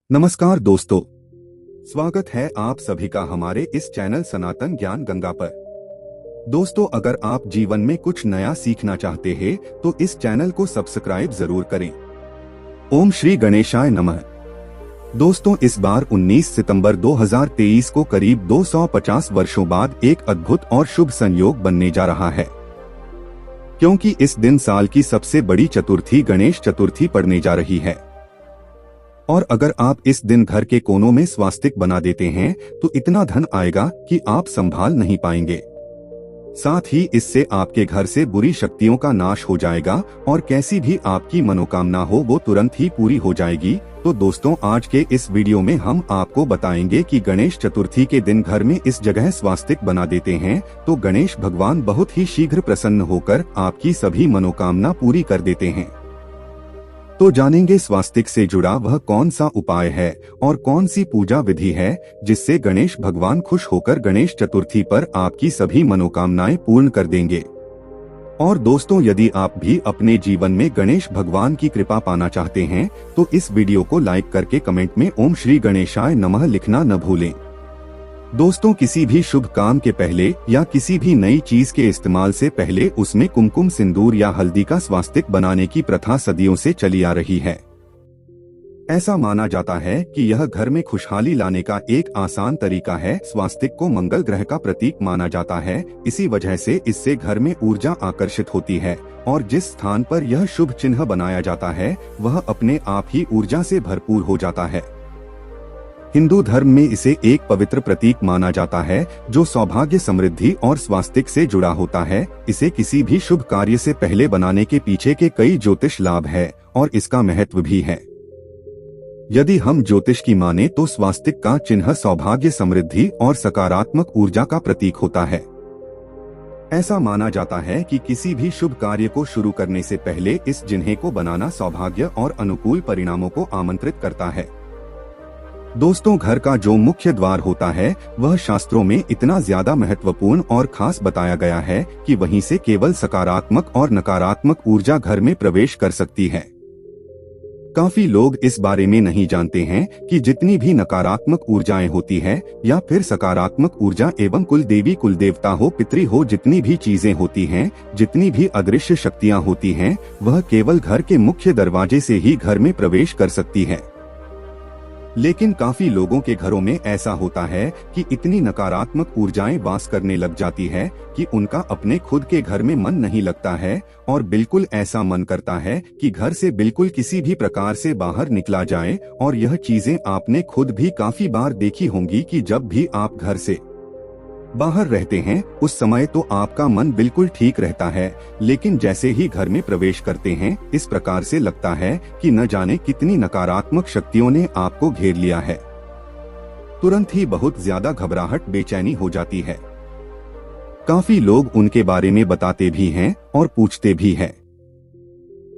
नमस्कार दोस्तों, स्वागत है आप सभी का हमारे इस चैनल सनातन ज्ञान गंगा पर। दोस्तों, अगर आप जीवन में कुछ नया सीखना चाहते हैं तो इस चैनल को सब्सक्राइब जरूर करें। ओम श्री गणेशाय नमः। दोस्तों, इस बार 19 सितंबर 2023 को करीब 250 वर्षों बाद एक अद्भुत और शुभ संयोग बनने जा रहा है, क्योंकि इस दिन साल की सबसे बड़ी चतुर्थी गणेश चतुर्थी पड़ने जा रही है। और अगर आप इस दिन घर के कोनों में स्वास्तिक बना देते हैं तो इतना धन आएगा कि आप संभाल नहीं पाएंगे। साथ ही इससे आपके घर से बुरी शक्तियों का नाश हो जाएगा और कैसी भी आपकी मनोकामना हो वो तुरंत ही पूरी हो जाएगी। तो दोस्तों, आज के इस वीडियो में हम आपको बताएंगे कि गणेश चतुर्थी के दिन घर में इस जगह स्वास्तिक बना देते हैं तो गणेश भगवान बहुत ही शीघ्र प्रसन्न होकर आपकी सभी मनोकामना पूरी कर देते हैं। तो जानेंगे स्वास्तिक से जुड़ा वह कौन सा उपाय है और कौन सी पूजा विधि है जिससे गणेश भगवान खुश होकर गणेश चतुर्थी पर आपकी सभी मनोकामनाएं पूर्ण कर देंगे। और दोस्तों, यदि आप भी अपने जीवन में गणेश भगवान की कृपा पाना चाहते हैं तो इस वीडियो को लाइक करके कमेंट में ओम श्री गणेशाय नमः लिखना न भूलें। दोस्तों, किसी भी शुभ काम के पहले या किसी भी नई चीज के इस्तेमाल से पहले उसमें कुमकुम, सिंदूर या हल्दी का स्वास्तिक बनाने की प्रथा सदियों से चली आ रही है। ऐसा माना जाता है कि यह घर में खुशहाली लाने का एक आसान तरीका है। स्वास्तिक को मंगल ग्रह का प्रतीक माना जाता है, इसी वजह से इससे घर में ऊर्जा आकर्षित होती है और जिस स्थान पर यह शुभ चिन्ह बनाया जाता है वह अपने आप ही ऊर्जा से भरपूर हो जाता है। हिंदू धर्म में इसे एक पवित्र प्रतीक माना जाता है जो सौभाग्य, समृद्धि और स्वास्तिक से जुड़ा होता है। इसे किसी भी शुभ कार्य से पहले बनाने के पीछे के कई ज्योतिष लाभ है और इसका महत्व भी है। यदि हम ज्योतिष की माने तो स्वास्तिक का चिन्ह सौभाग्य, समृद्धि और सकारात्मक ऊर्जा का प्रतीक होता है। ऐसा माना जाता है कि किसी भी शुभ कार्य को शुरू करने से पहले इस चिन्ह को बनाना सौभाग्य और अनुकूल परिणामों को आमंत्रित करता है। दोस्तों, घर का जो मुख्य द्वार होता है वह शास्त्रों में इतना ज्यादा महत्वपूर्ण और खास बताया गया है कि वहीं से केवल सकारात्मक और नकारात्मक ऊर्जा घर में प्रवेश कर सकती है। काफी लोग इस बारे में नहीं जानते हैं कि जितनी भी नकारात्मक ऊर्जाएं होती है या फिर सकारात्मक ऊर्जा एवं कुल देवी, कुल देवता हो, पितृ हो, जितनी भी चीजें होती हैं, जितनी भी अदृश्य शक्तियां होती हैं, वह केवल घर के मुख्य दरवाजे से ही घर में प्रवेश कर सकती है। लेकिन काफी लोगों के घरों में ऐसा होता है कि इतनी नकारात्मक ऊर्जाएं वास करने लग जाती है कि उनका अपने खुद के घर में मन नहीं लगता है और बिल्कुल ऐसा मन करता है कि घर से बिल्कुल किसी भी प्रकार से बाहर निकला जाए। और यह चीजें आपने खुद भी काफी बार देखी होंगी कि जब भी आप घर से बाहर रहते हैं उस समय तो आपका मन बिल्कुल ठीक रहता है, लेकिन जैसे ही घर में प्रवेश करते हैं इस प्रकार से लगता है कि न जाने कितनी नकारात्मक शक्तियों ने आपको घेर लिया है। तुरंत ही बहुत ज्यादा घबराहट, बेचैनी हो जाती है। काफी लोग उनके बारे में बताते भी हैं और पूछते भी हैं।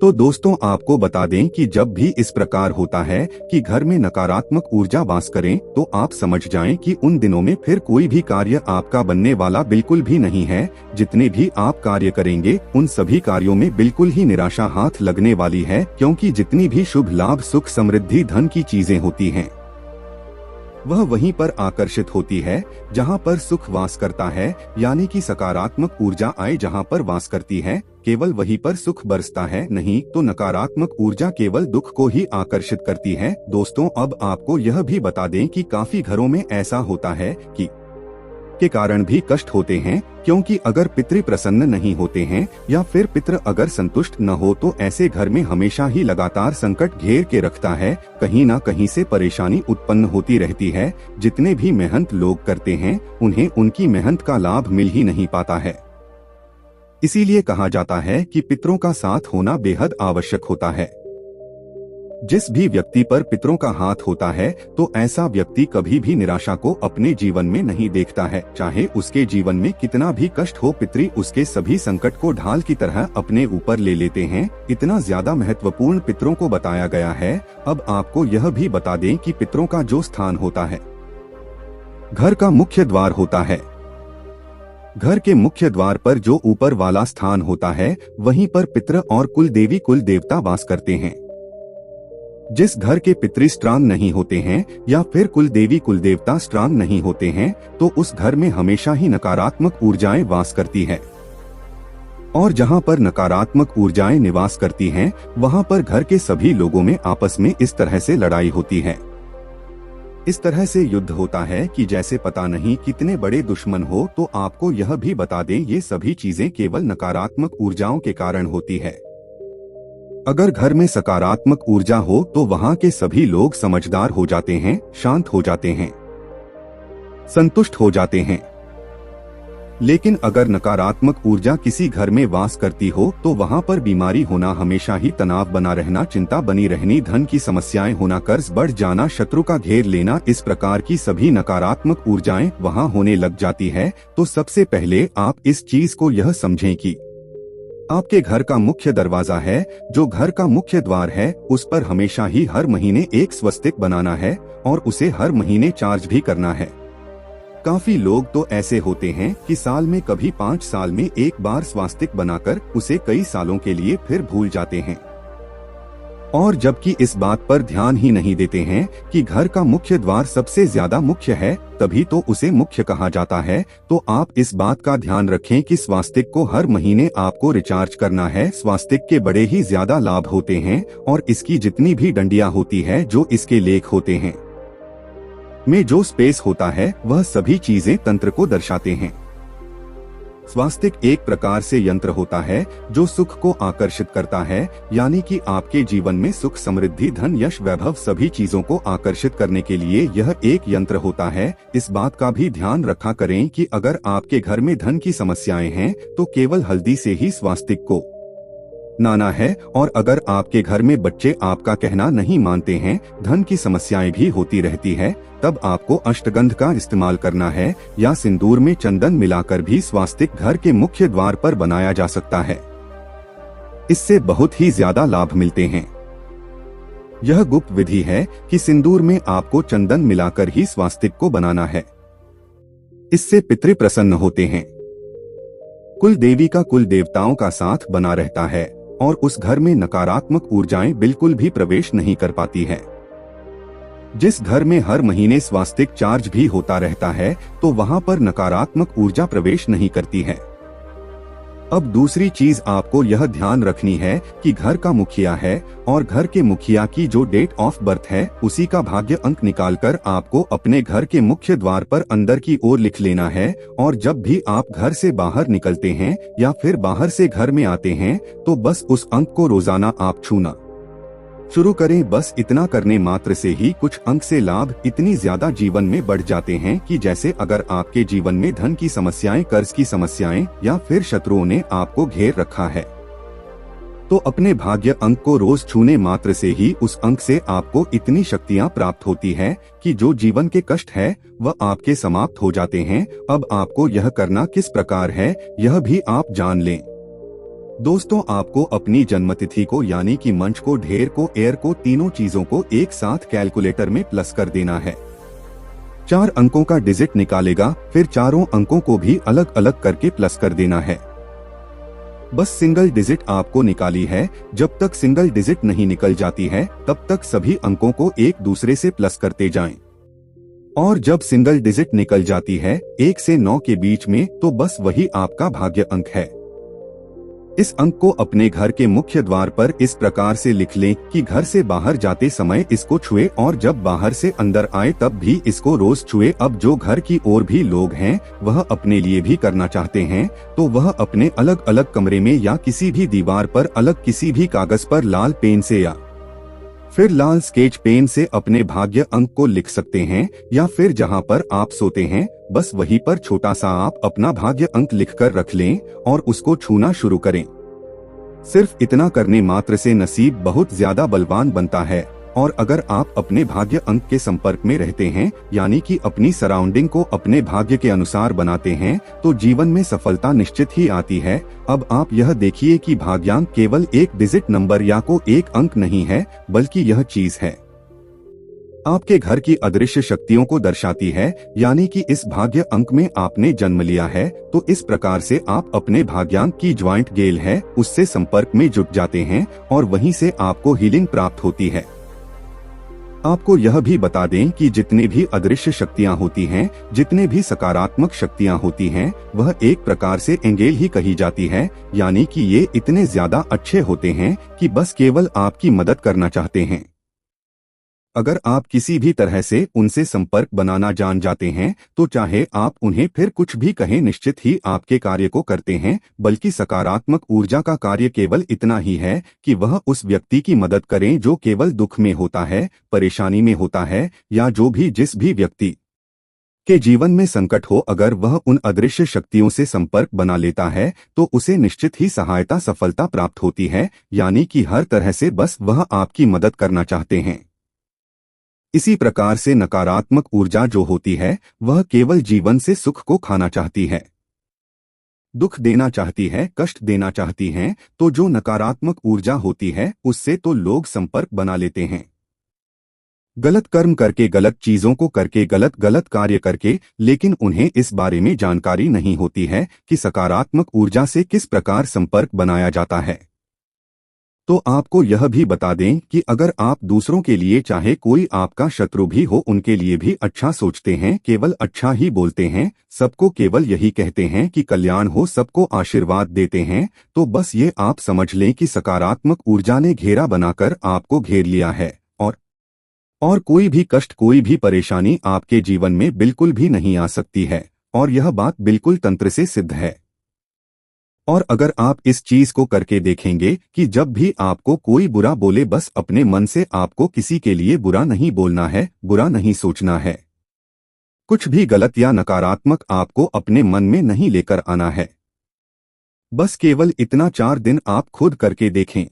तो दोस्तों, आपको बता दें कि जब भी इस प्रकार होता है कि घर में नकारात्मक ऊर्जा वास करें तो आप समझ जाएं कि उन दिनों में फिर कोई भी कार्य आपका बनने वाला बिल्कुल भी नहीं है। जितने भी आप कार्य करेंगे उन सभी कार्यों में बिल्कुल ही निराशा हाथ लगने वाली है, क्योंकि जितनी भी शुभ लाभ, सुख, समृद्धि, धन की चीजें होती हैं वह वहीं पर आकर्षित होती है जहां पर सुख वास करता है, यानी कि सकारात्मक ऊर्जा आए जहां पर वास करती है केवल वहीं पर सुख बरसता है, नहीं तो नकारात्मक ऊर्जा केवल दुख को ही आकर्षित करती है। दोस्तों, अब आपको यह भी बता दें कि काफी घरों में ऐसा होता है कि के कारण भी कष्ट होते हैं, क्योंकि अगर पितृ प्रसन्न नहीं होते हैं या फिर पितृ अगर संतुष्ट न हो तो ऐसे घर में हमेशा ही लगातार संकट घेर के रखता है। कहीं ना कहीं से परेशानी उत्पन्न होती रहती है। जितने भी मेहनत लोग करते हैं उन्हें उनकी मेहनत का लाभ मिल ही नहीं पाता है। इसीलिए कहा जाता है कि पितरों का साथ होना बेहद आवश्यक होता है। जिस भी व्यक्ति पर पितरों का हाथ होता है तो ऐसा व्यक्ति कभी भी निराशा को अपने जीवन में नहीं देखता है। चाहे उसके जीवन में कितना भी कष्ट हो, पितृ उसके सभी संकट को ढाल की तरह अपने ऊपर ले लेते हैं। इतना ज्यादा महत्वपूर्ण पितरों को बताया गया है। अब आपको यह भी बता दें कि पितरों का जो स्थान होता है घर का मुख्य द्वार होता है। घर के मुख्य द्वार पर जो ऊपर वाला स्थान होता है वहीं पर पितृ और कुल देवी, कुल देवता वास करते हैं। जिस घर के पितृ स्ट्रांग नहीं होते हैं या फिर कुल देवी कुल देवता स्ट्रांग नहीं होते हैं तो उस घर में हमेशा ही नकारात्मक ऊर्जाएं वास करती है। और जहां पर नकारात्मक ऊर्जाएं निवास करती हैं, वहां पर घर के सभी लोगों में आपस में इस तरह से लड़ाई होती है। इस तरह से युद्ध होता है कि जैसे पता नहीं कितने बड़े दुश्मन हो। तो आपको यह भी बता दें, ये सभी चीजें केवल नकारात्मक ऊर्जाओं के कारण होती है। अगर घर में सकारात्मक ऊर्जा हो तो वहां के सभी लोग समझदार हो जाते हैं, शांत हो जाते हैं, संतुष्ट हो जाते हैं। लेकिन अगर नकारात्मक ऊर्जा किसी घर में वास करती हो तो वहां पर बीमारी होना, हमेशा ही तनाव बना रहना, चिंता बनी रहनी, धन की समस्याएं होना, कर्ज बढ़ जाना, शत्रु का घेर लेना, इस प्रकार की सभी नकारात्मक ऊर्जाएं वहां होने लग जाती है। तो सबसे पहले आप इस चीज को यह समझें कि आपके घर का मुख्य दरवाजा है, जो घर का मुख्य द्वार है, उस पर हमेशा ही हर महीने एक स्वस्तिक बनाना है और उसे हर महीने चार्ज भी करना है। काफी लोग तो ऐसे होते हैं कि साल में कभी 5 साल में एक बार स्वास्तिक बनाकर उसे कई सालों के लिए फिर भूल जाते हैं, और जबकि इस बात पर ध्यान ही नहीं देते हैं कि घर का मुख्य द्वार सबसे ज्यादा मुख्य है, तभी तो उसे मुख्य कहा जाता है। तो आप इस बात का ध्यान रखें कि स्वास्तिक को हर महीने आपको रिचार्ज करना है। स्वास्तिक के बड़े ही ज्यादा लाभ होते हैं और इसकी जितनी भी डंडियां होती है, जो इसके लेख होते हैं, में जो स्पेस होता है, वह सभी चीजें तंत्र को दर्शाते हैं। स्वास्तिक एक प्रकार से यंत्र होता है जो सुख को आकर्षित करता है, यानी कि आपके जीवन में सुख, समृद्धि, धन, यश, वैभव सभी चीजों को आकर्षित करने के लिए यह एक यंत्र होता है। इस बात का भी ध्यान रखा करें कि अगर आपके घर में धन की समस्याएं हैं तो केवल हल्दी से ही स्वास्तिक को नाना है, और अगर आपके घर में बच्चे आपका कहना नहीं मानते हैं, धन की समस्याएं भी होती रहती है, तब आपको अष्टगंध का इस्तेमाल करना है या सिंदूर में चंदन मिलाकर भी स्वास्तिक घर के मुख्य द्वार पर बनाया जा सकता है। इससे बहुत ही ज्यादा लाभ मिलते हैं। यह गुप्त विधि है कि सिंदूर में आपको चंदन मिलाकर ही स्वास्तिक को बनाना है। इससे पितृ प्रसन्न होते हैं, कुल देवी का कुल देवताओं का साथ बना रहता है और उस घर में नकारात्मक ऊर्जाएं बिल्कुल भी प्रवेश नहीं कर पाती है। जिस घर में हर महीने स्वास्तिक चार्ज भी होता रहता है तो वहां पर नकारात्मक ऊर्जा प्रवेश नहीं करती है। अब दूसरी चीज आपको यह ध्यान रखनी है कि घर का मुखिया है और घर के मुखिया की जो डेट ऑफ बर्थ है, उसी का भाग्य अंक निकालकर आपको अपने घर के मुख्य द्वार पर अंदर की ओर लिख लेना है। और जब भी आप घर से बाहर निकलते हैं या फिर बाहर से घर में आते हैं तो बस उस अंक को रोजाना आप छूना शुरू करें। बस इतना करने मात्र से ही कुछ अंक से लाभ इतनी ज्यादा जीवन में बढ़ जाते हैं कि जैसे अगर आपके जीवन में धन की समस्याएं, कर्ज की समस्याएं या फिर शत्रुओं ने आपको घेर रखा है, तो अपने भाग्य अंक को रोज छूने मात्र से ही उस अंक से आपको इतनी शक्तियां प्राप्त होती है कि जो जीवन के कष्ट है वह आपके समाप्त हो जाते हैं। अब आपको यह करना किस प्रकार है, यह भी आप जान लें। दोस्तों, आपको अपनी जन्मतिथि को यानी कि मंच को, ढेर को, एयर को, तीनों चीजों को एक साथ कैलकुलेटर में प्लस कर देना है। 4 अंकों का डिजिट निकालेगा, फिर चारों अंकों को भी अलग अलग करके प्लस कर देना है। बस सिंगल डिजिट आपको निकाली है, जब तक सिंगल डिजिट नहीं निकल जाती है तब तक सभी अंकों को एक दूसरे से प्लस करते जाएं। और जब सिंगल डिजिट निकल जाती है 1 से 9 के बीच में, तो बस वही आपका भाग्य अंक है। इस अंक को अपने घर के मुख्य द्वार पर इस प्रकार से लिख लें कि घर से बाहर जाते समय इसको छुए और जब बाहर से अंदर आए तब भी इसको रोज छुए। अब जो घर की ओर भी लोग हैं वह अपने लिए भी करना चाहते हैं तो वह अपने अलग अलग कमरे में या किसी भी दीवार पर अलग किसी भी कागज पर लाल पेन से या फिर लाल स्केच पेन से अपने भाग्य अंक को लिख सकते हैं, या फिर जहां पर आप सोते हैं बस वहीं पर छोटा सा आप अपना भाग्य अंक लिखकर रख लें और उसको छूना शुरू करें। सिर्फ इतना करने मात्र से नसीब बहुत ज्यादा बलवान बनता है। और अगर आप अपने भाग्य अंक के संपर्क में रहते हैं, यानी कि अपनी सराउंडिंग को अपने भाग्य के अनुसार बनाते हैं, तो जीवन में सफलता निश्चित ही आती है। अब आप यह देखिए कि भाग्यांक केवल एक डिजिट नंबर या को एक अंक नहीं है, बल्कि यह चीज है आपके घर की अदृश्य शक्तियों को दर्शाती है। यानी कि इस भाग्य अंक में आपने जन्म लिया है तो इस प्रकार से आप अपने भाग्यांक की ज्वाइंट गेल है उससे संपर्क में जुट जाते हैं और वहीं से आपको हीलिंग प्राप्त होती है। आपको यह भी बता दें कि जितने भी अदृश्य शक्तियां होती हैं, जितने भी सकारात्मक शक्तियां होती हैं, वह एक प्रकार से एंगेल ही कही जाती है, यानी कि ये इतने ज्यादा अच्छे होते हैं कि बस केवल आपकी मदद करना चाहते हैं। अगर आप किसी भी तरह से उनसे संपर्क बनाना जान जाते हैं, तो चाहे आप उन्हें फिर कुछ भी कहें, निश्चित ही आपके कार्य को करते हैं। बल्कि सकारात्मक ऊर्जा का कार्य केवल इतना ही है कि वह उस व्यक्ति की मदद करें जो केवल दुख में होता है, परेशानी में होता है, या जिस भी व्यक्ति के जीवन में संकट हो, अगर वह उन अदृश्य शक्तियों से संपर्क बना लेता है तो उसे निश्चित ही सहायता, सफलता प्राप्त होती है। यानी कि हर तरह से बस वह आपकी मदद करना चाहते हैं। इसी प्रकार से नकारात्मक ऊर्जा जो होती है, वह केवल जीवन से सुख को खाना चाहती है, दुख देना चाहती है, कष्ट देना चाहती है। तो जो नकारात्मक ऊर्जा होती है, उससे तो लोग संपर्क बना लेते हैं, गलत कर्म करके, गलत चीजों को करके, गलत गलत कार्य करके। लेकिन उन्हें इस बारे में जानकारी नहीं होती है कि सकारात्मक ऊर्जा से किस प्रकार संपर्क बनाया जाता है। तो आपको यह भी बता दें कि अगर आप दूसरों के लिए, चाहे कोई आपका शत्रु भी हो, उनके लिए भी अच्छा सोचते हैं, केवल अच्छा ही बोलते हैं, सबको केवल यही कहते हैं कि कल्याण हो, सबको आशीर्वाद देते हैं, तो बस ये आप समझ लें कि सकारात्मक ऊर्जा ने घेरा बनाकर आपको घेर लिया है। और कोई भी कष्ट, कोई भी परेशानी आपके जीवन में बिल्कुल भी नहीं आ सकती है। और यह बात बिल्कुल तंत्र से सिद्ध है। और अगर आप इस चीज को करके देखेंगे कि जब भी आपको कोई बुरा बोले, बस अपने मन से आपको किसी के लिए बुरा नहीं बोलना है, बुरा नहीं सोचना है, कुछ भी गलत या नकारात्मक आपको अपने मन में नहीं लेकर आना है। बस केवल इतना 4 दिन आप खुद करके देखें।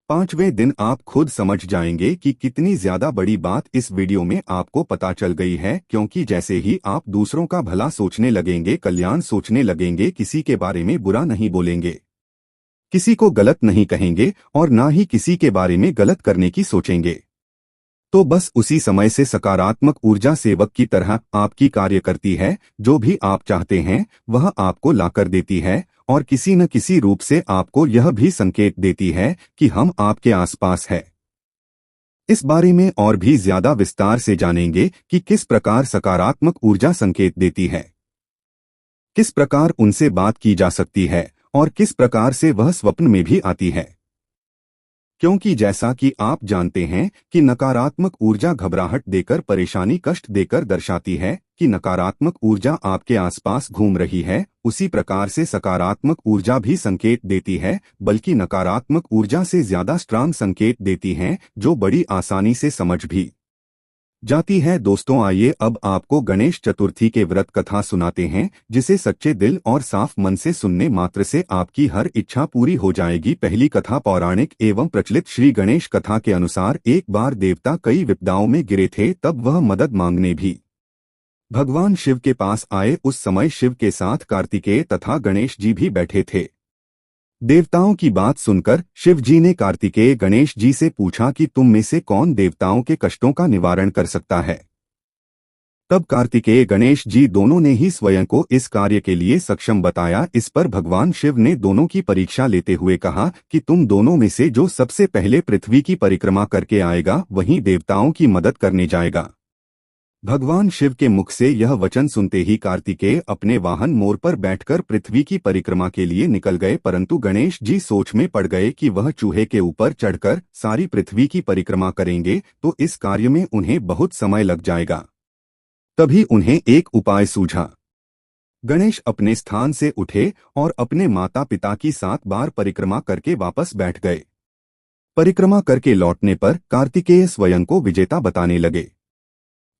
5वें दिन आप खुद समझ जाएंगे कि कितनी ज्यादा बड़ी बात इस वीडियो में आपको पता चल गई है। क्योंकि जैसे ही आप दूसरों का भला सोचने लगेंगे, कल्याण सोचने लगेंगे, किसी के बारे में बुरा नहीं बोलेंगे, किसी को गलत नहीं कहेंगे, और ना ही किसी के बारे में गलत करने की सोचेंगे, तो बस उसी समय से सकारात्मक ऊर्जा सेवक की तरह आपकी कार्य करती है। जो भी आप चाहते हैं वह आपको लाकर देती है, और किसी न किसी रूप से आपको यह भी संकेत देती है कि हम आपके आसपास है। इस बारे में और भी ज्यादा विस्तार से जानेंगे कि किस प्रकार सकारात्मक ऊर्जा संकेत देती है, किस प्रकार उनसे बात की जा सकती है, और किस प्रकार से वह स्वप्न में भी आती है। क्योंकि जैसा कि आप जानते हैं कि नकारात्मक ऊर्जा घबराहट देकर, परेशानी, कष्ट देकर दर्शाती है कि नकारात्मक ऊर्जा आपके आसपास घूम रही है, उसी प्रकार से सकारात्मक ऊर्जा भी संकेत देती है, बल्कि नकारात्मक ऊर्जा से ज्यादा स्ट्रांग संकेत देती है, जो बड़ी आसानी से समझ भी जाती है। दोस्तों, आइए अब आपको गणेश चतुर्थी के व्रत कथा सुनाते हैं, जिसे सच्चे दिल और साफ मन से सुनने मात्र से आपकी हर इच्छा पूरी हो जाएगी। पहली कथा पौराणिक एवं प्रचलित श्री गणेश कथा के अनुसार, एक बार देवता कई विपदाओं में गिरे थे, तब वह मदद मांगने भी भगवान शिव के पास आए। उस समय शिव के साथ कार्तिकेय तथा गणेश जी भी बैठे थे। देवताओं की बात सुनकर शिव जी ने कार्तिकेय गणेश जी से पूछा कि तुम में से कौन देवताओं के कष्टों का निवारण कर सकता है। तब कार्तिकेय गणेश जी दोनों ने ही स्वयं को इस कार्य के लिए सक्षम बताया। इस पर भगवान शिव ने दोनों की परीक्षा लेते हुए कहा कि तुम दोनों में से जो सबसे पहले पृथ्वी की परिक्रमा करके आएगा, वही देवताओं की मदद करने जाएगा। भगवान शिव के मुख से यह वचन सुनते ही कार्तिकेय अपने वाहन मोर पर बैठकर पृथ्वी की परिक्रमा के लिए निकल गए। परंतु गणेश जी सोच में पड़ गए कि वह चूहे के ऊपर चढ़कर सारी पृथ्वी की परिक्रमा करेंगे, तो इस कार्य में उन्हें बहुत समय लग जाएगा। तभी उन्हें एक उपाय सूझा। गणेश अपने स्थान से उठे और अपने माता पिता की 7 बार परिक्रमा करके वापस बैठ गए। परिक्रमा करके लौटने पर कार्तिकेय स्वयं को विजेता बताने लगे।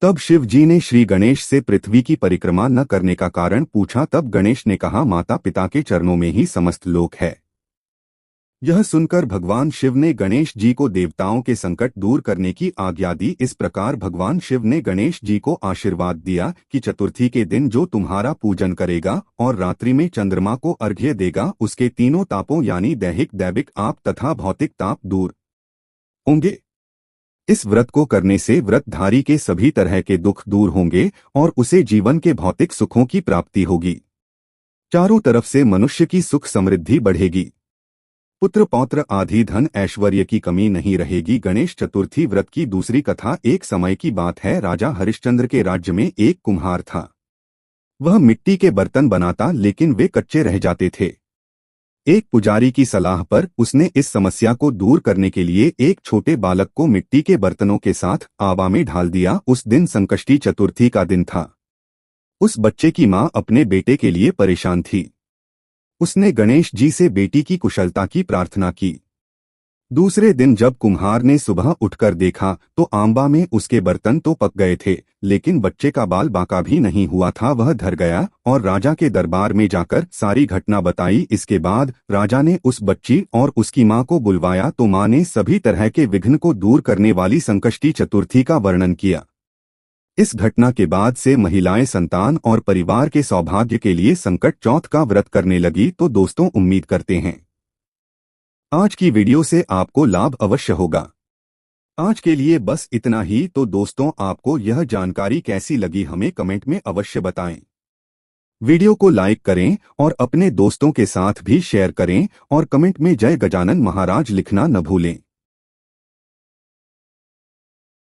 तब शिव जी ने श्री गणेश से पृथ्वी की परिक्रमा न करने का कारण पूछा। तब गणेश ने कहा, माता पिता के चरणों में ही समस्त लोक है। यह सुनकर भगवान शिव ने गणेश जी को देवताओं के संकट दूर करने की आज्ञा दी। इस प्रकार भगवान शिव ने गणेश जी को आशीर्वाद दिया कि चतुर्थी के दिन जो तुम्हारा पूजन करेगा और रात्रि में चंद्रमा को अर्घ्य देगा, उसके तीनों तापों यानी दैहिक, दैविक आप तथा भौतिक ताप दूर होंगे। इस व्रत को करने से व्रतधारी के सभी तरह के दुख दूर होंगे और उसे जीवन के भौतिक सुखों की प्राप्ति होगी। चारों तरफ से मनुष्य की सुख समृद्धि बढ़ेगी। पुत्र पौत्र आदि धन ऐश्वर्य की कमी नहीं रहेगी। गणेश चतुर्थी व्रत की दूसरी कथा। एक समय की बात है, राजा हरिश्चंद्र के राज्य में एक कुम्हार था। वह मिट्टी के बर्तन बनाता, लेकिन वे कच्चे रह जाते थे। एक पुजारी की सलाह पर उसने इस समस्या को दूर करने के लिए एक छोटे बालक को मिट्टी के बर्तनों के साथ आवा में ढाल दिया। उस दिन संकष्टी चतुर्थी का दिन था। उस बच्चे की मां अपने बेटे के लिए परेशान थी। उसने गणेश जी से बेटी की कुशलता की प्रार्थना की। दूसरे दिन जब कुम्हार ने सुबह उठकर देखा तो आंबा में उसके बर्तन तो पक गए थे, लेकिन बच्चे का बाल बांका भी नहीं हुआ था। वह डर गया और राजा के दरबार में जाकर सारी घटना बताई। इसके बाद राजा ने उस बच्ची और उसकी मां को बुलवाया तो मां ने सभी तरह के विघ्न को दूर करने वाली संकष्टी चतुर्थी का वर्णन किया। इस घटना के बाद से महिलाएं संतान और परिवार के सौभाग्य के लिए संकट चौथ का व्रत करने लगी। तो दोस्तों, उम्मीद करते हैं आज की वीडियो से आपको लाभ अवश्य होगा। आज के लिए बस इतना ही। तो दोस्तों, आपको यह जानकारी कैसी लगी हमें कमेंट में अवश्य बताएं। वीडियो को लाइक करें और अपने दोस्तों के साथ भी शेयर करें और कमेंट में जय गजानन महाराज लिखना न भूलें।